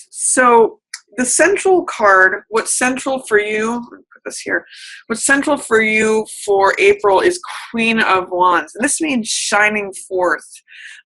So the central card, what's central for you, let me put this here, what's central for you for April is Queen of Wands. And this means shining forth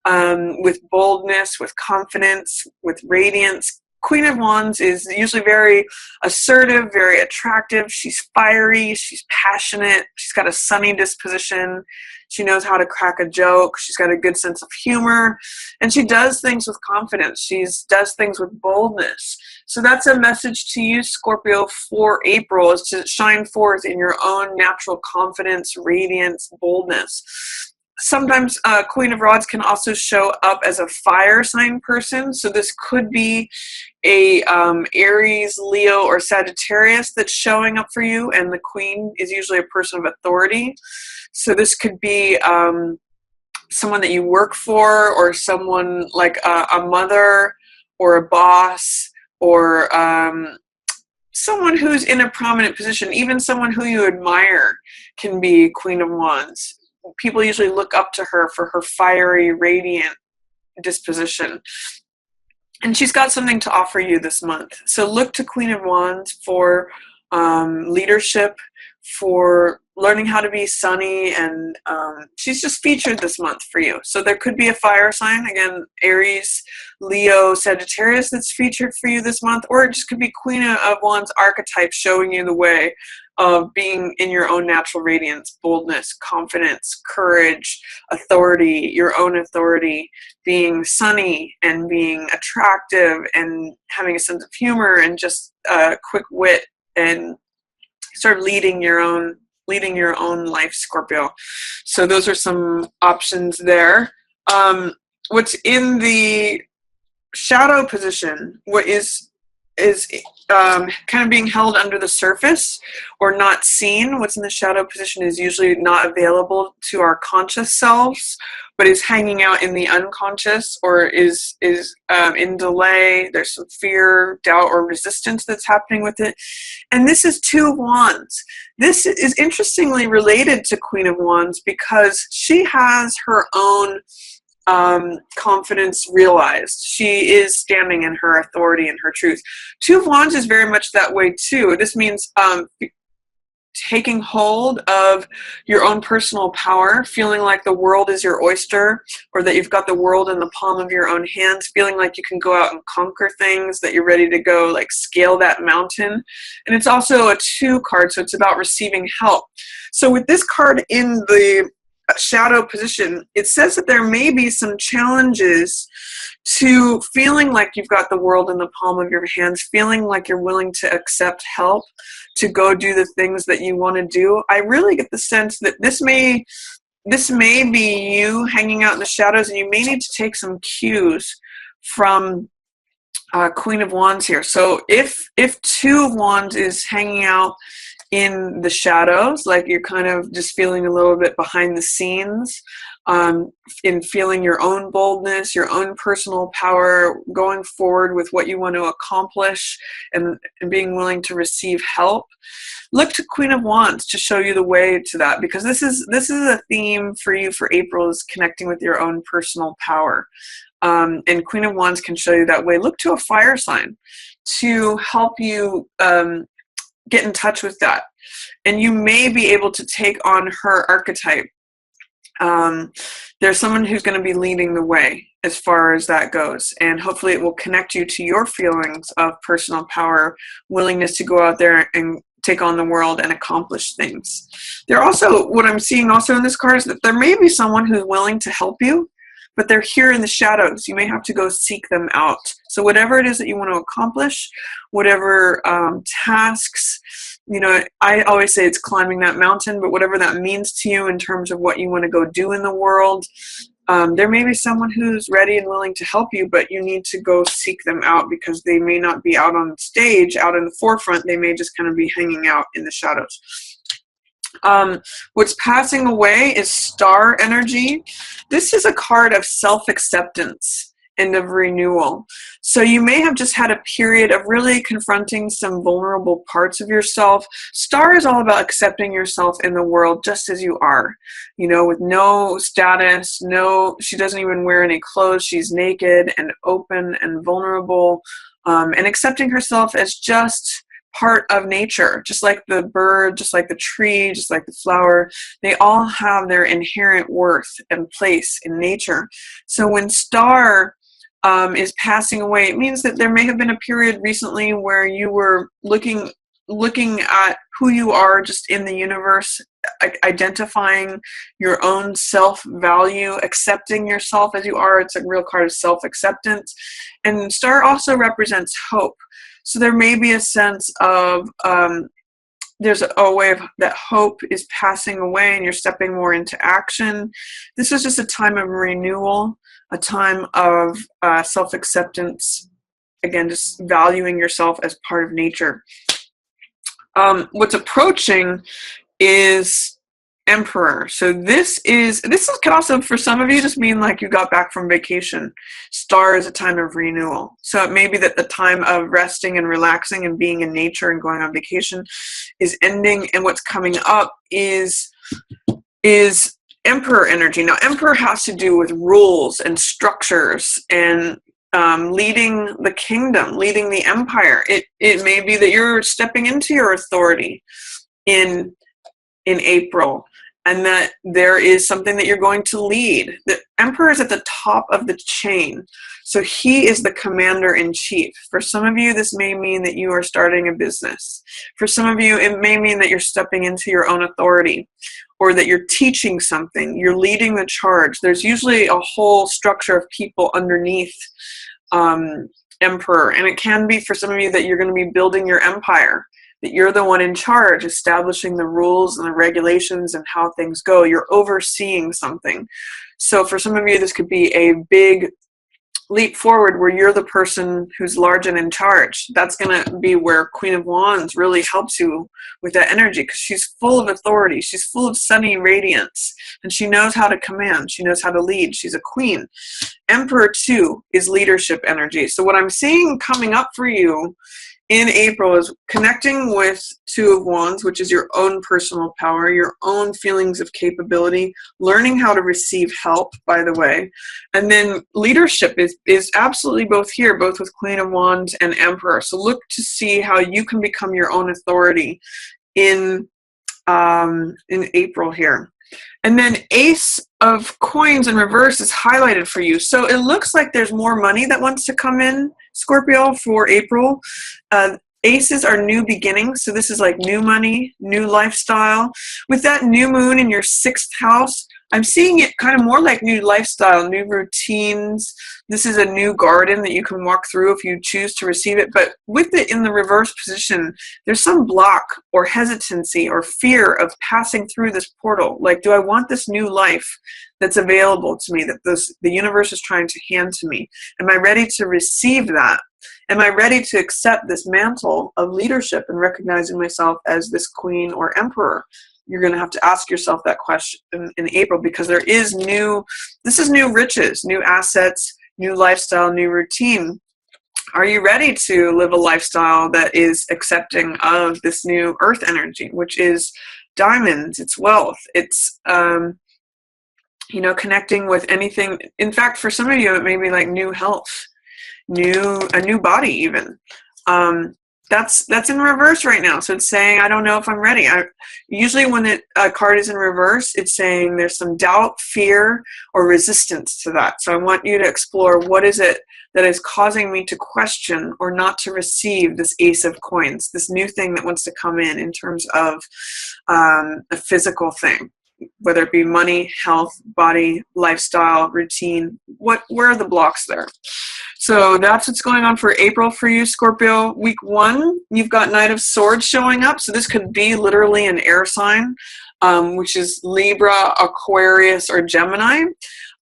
with boldness, with confidence, with radiance. Queen of Wands is usually very assertive, very attractive. She's fiery, she's passionate, she's got a sunny disposition. She knows how to crack a joke. She's got a good sense of humor, and she does things with confidence. She does things with boldness. So that's a message to you, Scorpio, for April, is to shine forth in your own natural confidence, radiance, boldness. Sometimes Queen of Rods can also show up as a fire sign person. So this could be a Aries, Leo, or Sagittarius that's showing up for you, and the Queen is usually a person of authority. So this could be someone that you work for, or someone like a mother or a boss, or someone who's in a prominent position. Even someone who you admire can be Queen of Wands. People usually look up to her for her fiery, radiant disposition. And she's got something to offer you this month. So look to Queen of Wands for leadership, for learning how to be sunny, and she's just featured this month for you. So there could be a fire sign, again, Aries, Leo, Sagittarius, that's featured for you this month, or it just could be Queen of Wands archetype showing you the way of being in your own natural radiance, boldness, confidence, courage, authority, your own authority, being sunny and being attractive and having a sense of humor and just quick wit, and sort of leading your own life, Scorpio. So those are some options there. What's in the shadow position, what is kind of being held under the surface or not seen. What's in the shadow position is usually not available to our conscious selves, but is hanging out in the unconscious, or is in delay. There's some fear, doubt, or resistance that's happening with it. And this is Two of Wands. This is interestingly related to Queen of Wands because she has her own confidence realized. She is standing in her authority and her truth. Two of Wands is very much that way too. This means taking hold of your own personal power, feeling like the world is your oyster, or that you've got the world in the palm of your own hands, feeling like you can go out and conquer things, that you're ready to go like scale that mountain. And it's also a 2 card, so it's about receiving help. So with this card in the shadow position, it says that there may be some challenges to feeling like you've got the world in the palm of your hands, feeling like you're willing to accept help, to go do the things that you want to do. I really get the sense that this may be you hanging out in the shadows, and you may need to take some cues from Queen of Wands here. So if Two of Wands is hanging out in the shadows, like you're kind of just feeling a little bit behind the scenes, in feeling your own boldness, your own personal power, going forward with what you want to accomplish, and being willing to receive help, look to Queen of Wands to show you the way to that, because this is a theme for you for April, is connecting with your own personal power. And Queen of Wands can show you that way. Look to a fire sign to help you get in touch with that. And you may be able to take on her archetype. There's someone who's going to be leading the way as far as that goes. And hopefully it will connect you to your feelings of personal power, willingness to go out there and take on the world and accomplish things. There also, what I'm seeing also in this card is that there may be someone who's willing to help you, but they're here in the shadows. You may have to go seek them out. So whatever it is that you want to accomplish, whatever tasks, I always say it's climbing that mountain, but whatever that means to you in terms of what you want to go do in the world, there may be someone who's ready and willing to help you, but you need to go seek them out, because they may not be out on stage, out in the forefront. They may just kind of be hanging out in the shadows. What's passing away is Star energy. This is a card of self-acceptance and of renewal. So you may have just had a period of really confronting some vulnerable parts of yourself. Star is all about accepting yourself in the world just as you are, with no status, she doesn't even wear any clothes. She's naked and open and vulnerable. and accepting herself as just part of nature, just like the bird, just like the tree, just like the flower. They all have their inherent worth and place in nature. So when Star is passing away, it means that there may have been a period recently where you were looking at who you are just in the universe, identifying your own self-value, accepting yourself as you are. It's a real card of self-acceptance. And Star also represents hope. So there may be a sense of there's a way of that hope is passing away and you're stepping more into action. This is just a time of renewal, a time of self-acceptance. Again, just valuing yourself as part of nature. What's approaching is Emperor. So this can also, for some of you, just mean like you got back from vacation. Star is a time of renewal. So it may be that the time of resting and relaxing and being in nature and going on vacation is ending, and what's coming up is Emperor energy. Now, Emperor has to do with rules and structures and leading the kingdom, leading the empire. It may be that you're stepping into your authority in April, and that there is something that you're going to lead. The Emperor is at the top of the chain, so he is the commander-in-chief. For some of you, this may mean that you are starting a business. For some of you, it may mean that you're stepping into your own authority, or that you're teaching something, you're leading the charge. There's usually a whole structure of people underneath Emperor, and it can be for some of you that you're going to be building your empire, that you're the one in charge, establishing the rules and the regulations and how things go. You're overseeing something. So for some of you, this could be a big leap forward where you're the person who's large and in charge. That's going to be where Queen of Wands really helps you with that energy, because she's full of authority. She's full of sunny radiance, and she knows how to command. She knows how to lead. She's a queen. Emperor, too, is leadership energy. So what I'm seeing coming up for you in April is connecting with Two of Wands, which is your own personal power, your own feelings of capability, learning how to receive help, by the way. And then leadership is absolutely both here, both with Queen of Wands and Emperor. So look to see how you can become your own authority in April here. And then Ace of Coins in reverse is highlighted for you. So it looks like there's more money that wants to come in, Scorpio, for April. Aces are new beginnings. So this is like new money, new lifestyle. With that new moon in your 6th house, I'm seeing it kind of more like new lifestyle, new routines. This is a new garden that you can walk through if you choose to receive it. But with it in the reverse position, there's some block or hesitancy or fear of passing through this portal. Like, do I want this new life that's available to me, that the universe is trying to hand to me? Am I ready to receive that? Am I ready to accept this mantle of leadership and recognizing myself as this queen or emperor? You're going to have to ask yourself that question in April, because this is new riches, new assets, new lifestyle, new routine. Are you ready to live a lifestyle that is accepting of this new earth energy, which is diamonds, it's wealth, it's, connecting with anything. In fact, for some of you, it may be like new health, a new body even. That's in reverse right now. So it's saying, I don't know if I'm ready. Usually when a card is in reverse, it's saying there's some doubt, fear, or resistance to that. So I want you to explore, what is it that is causing me to question or not to receive this Ace of Coins, this new thing that wants to come in terms of a physical thing, whether it be money, health, body, lifestyle, routine. Where are the blocks there? So that's what's going on for April for you, Scorpio. Week 1, you've got Knight of Swords showing up. So this could be literally an air sign, which is Libra, Aquarius, or Gemini.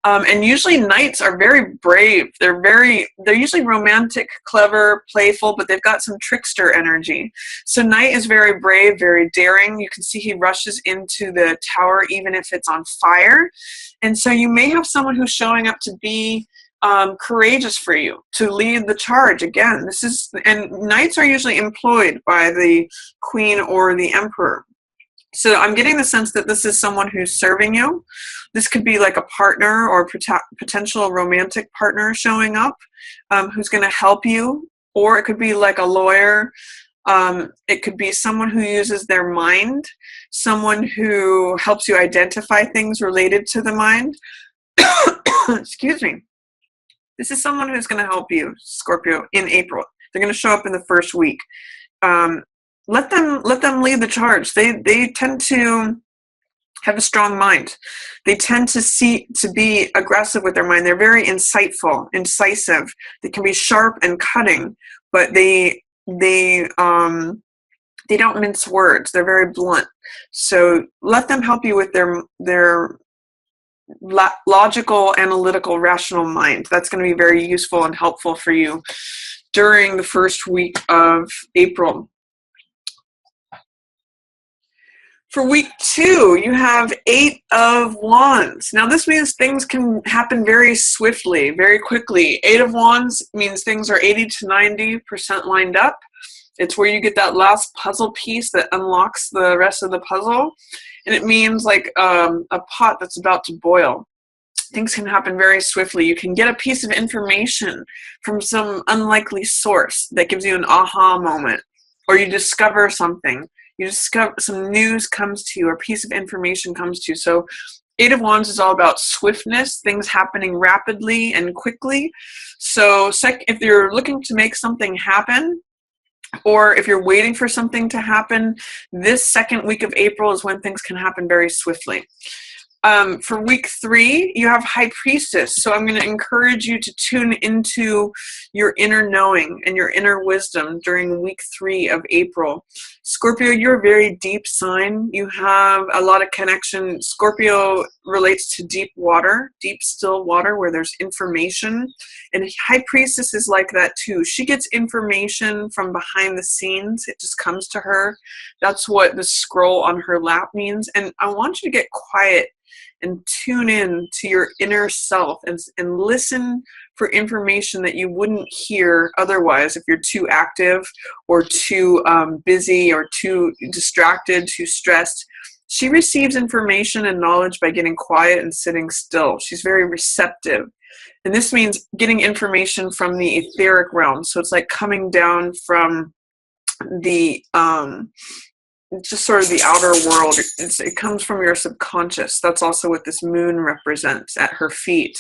And usually knights are very brave. They're usually romantic, clever, playful, but they've got some trickster energy. So knight is very brave, very daring. You can see he rushes into the tower even if it's on fire. And so you may have someone who's showing up to be courageous for you, to lead the charge. Again, and knights are usually employed by the queen or the emperor. So I'm getting the sense that this is someone who's serving you. This could be like a partner or potential romantic partner showing up, who's going to help you or it could be like a lawyer. It could be someone who uses their mind, someone who helps you identify things related to the mind. Excuse me. This is someone who's going to help you, Scorpio, in April. They're going to show up in the first week. Let them lead the charge. They tend to have a strong mind. They tend to be aggressive with their mind. They're very insightful, incisive. They can be sharp and cutting, but they don't mince words. They're very blunt. So let them help you with their logical, analytical, rational mind. That's going to be very useful and helpful for you during the first week of April. For week 2, you have 8 of Wands. Now this means things can happen very swiftly, very quickly. 8 of Wands means things are 80 to 90% lined up. It's where you get that last puzzle piece that unlocks the rest of the puzzle. And it means like a pot that's about to boil. Things can happen very swiftly. You can get a piece of information from some unlikely source that gives you an aha moment, or you discover something. You discover some news comes to you, or a piece of information comes to you. So 8 of Wands is all about swiftness, things happening rapidly and quickly. So if you're looking to make something happen, or if you're waiting for something to happen, this second week of April is when things can happen very swiftly. For week 3, you have High Priestess. So I'm going to encourage you to tune into your inner knowing and your inner wisdom during week 3 of April. Scorpio, you're a very deep sign. You have a lot of connection. Scorpio relates to deep water, deep still water where there's information. And High Priestess is like that too. She gets information from behind the scenes. It just comes to her. That's what the scroll on her lap means. And I want you to get quiet and tune in to your inner self and listen for information that you wouldn't hear otherwise if you're too active or too busy or too distracted, too stressed. She receives information and knowledge by getting quiet and sitting still. She's very receptive. And this means getting information from the etheric realm. So it's like coming down from the just sort of the outer world. It comes from your subconscious. That's also what this moon represents at her feet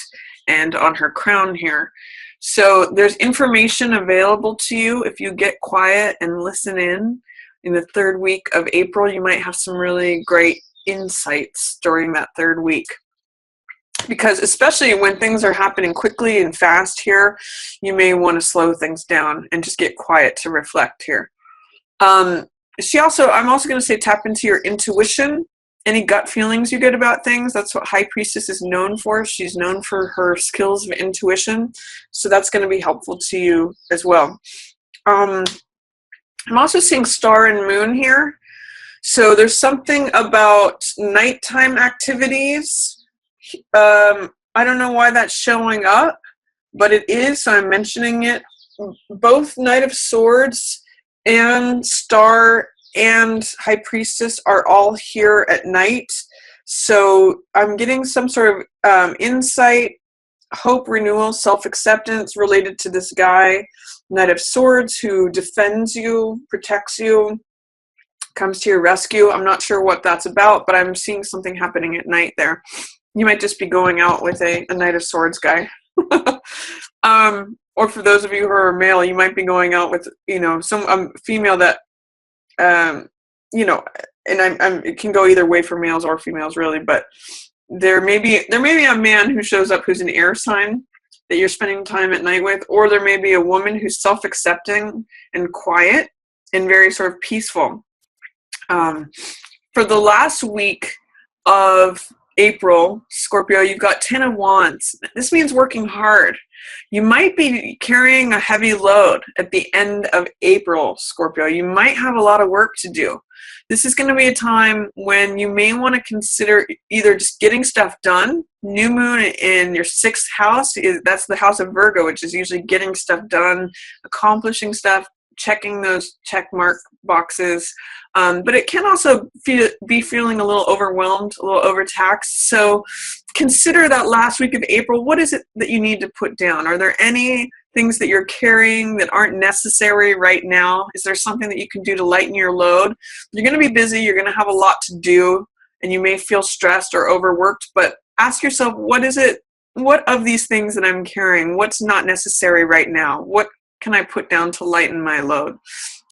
and on her crown here. So there's information available to you if you get quiet and listen in. In the 3rd week of April, you might have some really great insights during that 3rd week. Because especially when things are happening quickly and fast here, you may want to slow things down and just get quiet to reflect here. I'm also going to say tap into your intuition, any gut feelings you get about things. That's what High Priestess is known for. She's known for her skills of intuition. So that's going to be helpful to you as well. I'm also seeing star and moon here. So there's something about nighttime activities. I don't know why that's showing up, but it is, so I'm mentioning it. Both Knight of Swords and Star and High Priestess are all here at night. So I'm getting some sort of insight, hope, renewal, self-acceptance related to this guy, Knight of Swords, who defends you, protects you, comes to your rescue. I'm not sure what that's about, but I'm seeing something happening at night there. You might just be going out with a Knight of Swords guy. Or for those of you who are male, you might be going out with, some female that, and it can go either way for males or females really, but there may be a man who shows up who's an air sign that you're spending time at night with, or there may be a woman who's self-accepting and quiet and very sort of peaceful. For the last week of April, Scorpio, you've got 10 of Wands. This means working hard. You might be carrying a heavy load at the end of April, Scorpio. You might have a lot of work to do. This is going to be a time when you may want to consider either just getting stuff done. New moon in your 6th house, that's the house of Virgo, which is usually getting stuff done, accomplishing stuff, checking those check mark boxes. But it can also be feeling a little overwhelmed, a little overtaxed. So consider that last week of April. What is it that you need to put down? Are there any things that you're carrying that aren't necessary right now? Is there something that you can do to lighten your load? You're going to be busy, you're going to have a lot to do, and you may feel stressed or overworked, but ask yourself, what of these things that I'm carrying, what's not necessary right now? What can I put down to lighten my load?